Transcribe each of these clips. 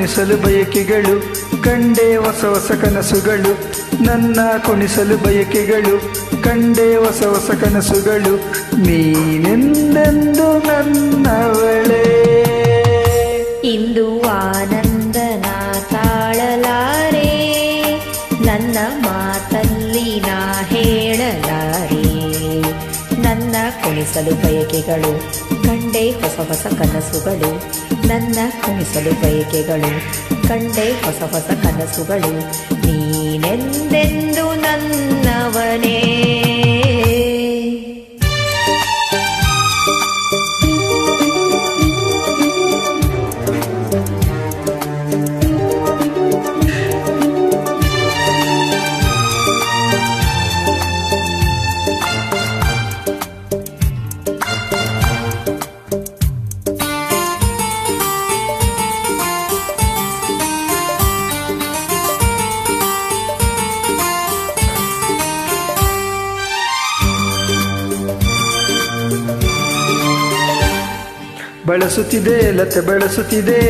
ಕುಣಿಸಲು ಬಯಕೆಗಳು ಕಂಡೆ ಹೊಸ ಹೊಸ ಕನಸುಗಳು ನನ್ನ ಕುಣಿಸಲು ಬಯಕೆಗಳು ಕಂಡೆ ಹೊಸ ಹೊಸ ಕನಸುಗಳು ನೀನೆಂದೆಂದು ನನ್ನವಳೇ ಇಂದು ಆನಂದನ ತಾಳಲಾರೆ ನನ್ನ ಮಾತಲ್ಲಿ ನಾ ಹೇಳಲಾರೆ ನನ್ನ ಕುಣಿಸಲು ಬಯಕೆಗಳು ಕಂಡೆ ಹೊಸ ಹೊಸ ಕನಸುಗಳು ನನ್ನ ಕುಣಿಸಲು ಬಯಕೆಗಳು ಕಂಡೆ ಹೊಸ ಹೊಸ ಕನಸುಗಳು ನೀನೆಂದೆಂದು ನನ್ನವನೇ ಬಳಸುತ್ತಿದೆ ಲತೆ ಬಳಸುತ್ತಿದೆ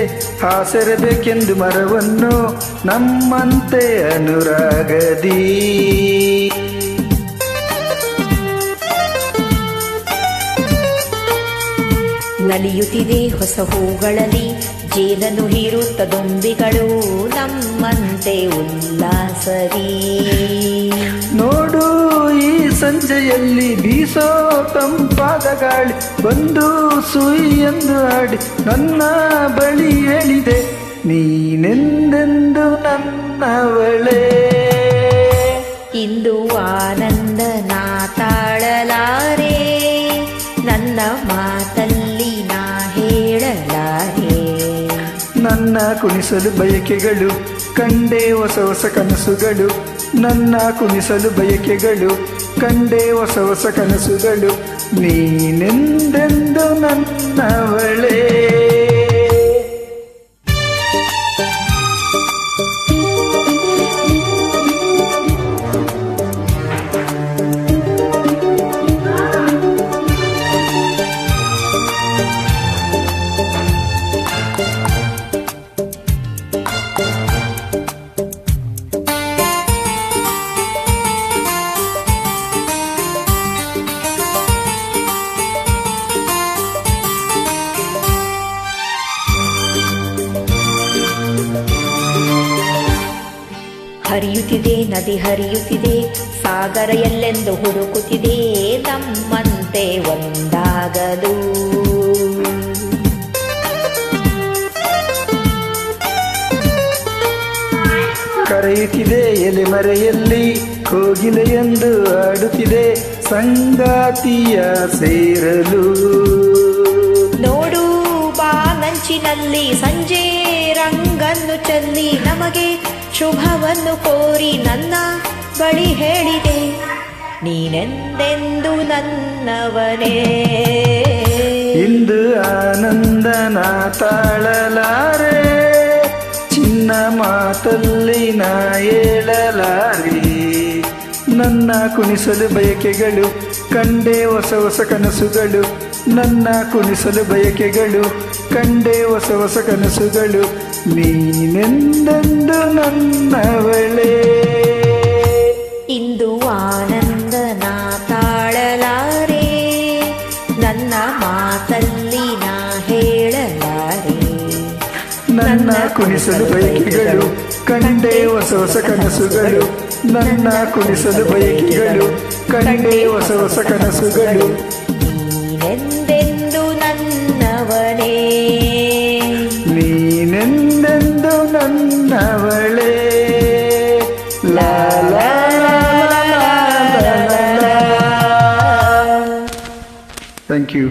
ಹಾಸೆರಬೇಕೆಂದು ಮರವನ್ನು ನಮ್ಮಂತೆ ಅನುರಾಗದಿ ನಲಿಯುತ್ತಿದೆ ಹೊಸ ಹೂಗಳಲ್ಲಿ ಜೇನನ್ನು ಹೀರುತ್ತ ದುಂಬಿಗಳು ನಮ್ಮಂತೆ ಉಲ್ಲಾಸರಿ ನೋಡು ಈ ಸಂಜೆಯಲ್ಲಿ ಬೀಸೋ ತಂಪಾದ ಗಾಳಿ ಬಂದು ಸುಯಿ ಎಂದು ಆಡಿ ನನ್ನ ಬಳಿ ಹೇಳಿದೆ ನೀನೆಂದೆಂದು ನನ್ನವಳೇ ಇಂದು ಆನಂದನ ತಾಳಲಾರೆ ನನ್ನ ಮಾತಲ್ಲಿ ನಾ ಹೇಳಲಾರೆ ನನ್ನ ಕುಣಿಸಲು ಬಯಕೆಗಳು ಕಂಡೆ ಹೊಸ ಹೊಸ ಕನಸುಗಳು ನನ್ನ ಕುಣಿಸಲು ಬಯಕೆಗಳು ಕಂಡೆ ಹೊಸ ಹೊಸ ಕನಸುಗಳು ನೀನೆಂದೆಂದು ನನ್ನವಳೇ ಹರಿಯುತ್ತಿದೆ ನದಿ ಹರಿಯುತ್ತಿದೆ ಸಾಗರ ಎಲ್ಲೆಂದು ಹುಡುಕುತ್ತಿದೆ ನಮ್ಮಂತೆ ಒಂದಾಗಲು ಕರೆಯುತ್ತಿದೆ ಎಲೆ ಮರೆಯಲ್ಲಿ ಕೋಗಿಲೆಯೆಂದು ಆಡುತ್ತಿದೆ ಸಂಗಾತಿಯ ಸೇರಲು ನೋಡು ಬಾನಂಚಿನಲ್ಲಿ ಸಂಜೆ ರಂಗನ್ನು ಚೆಲ್ಲಿ ನಮಗೆ ಶುಭವನ್ನು ಕೋರಿ ನನ್ನ ಬಳಿ ಹೇಳಿದೆ ನೀನೆಂದೆಂದು ನನ್ನವನೇ ಇಂದು ಆನಂದನ ತಾಳಲಾರೆ ಚಿನ್ನ ಮಾತಲ್ಲಿ ನಾ ಹೇಳಲಾರೆ ನನ್ನ ಕುಣಿಸಲು ಬಯಕೆಗಳು ಕಂಡೆ ಹೊಸ ಹೊಸ ಕನಸುಗಳು ನನ್ನ ಕುಣಿಸಲು ಬಯಕೆಗಳು ಕಂಡೆ ಹೊಸ ಹೊಸ ಕನಸುಗಳು ನೀನೆಂದೆಂದು ನನ್ನವಳೇ ಇಂದು ಆನಂದನ ತಾಳಲಾರೆ ನನ್ನ ಮಾತಲ್ಲಿ ನಾ ಹೇಳಲಾರೆ ನನ್ನ ಕುಣಿಸಲು ಬಯಕೆಗಳು ಕಂಡೆ ಹೊಸ ಹೊಸ ಕನಸುಗಳು ನನ್ನ ಕುಣಿಸಲು ಬಯಕೆಗಳು ಕಂಡೆ ಹೊಸ ಹೊಸ ಕನಸುಗಳು ನೀನೆಂದೆಂದು ನನ್ನವನೇ ನೀನೆಂದೆಂದು ನನ್ನವಳೇ ಲಾ ಲಾ ಲಾ ಲಾ ಲಾ ಲಾ. Thank you.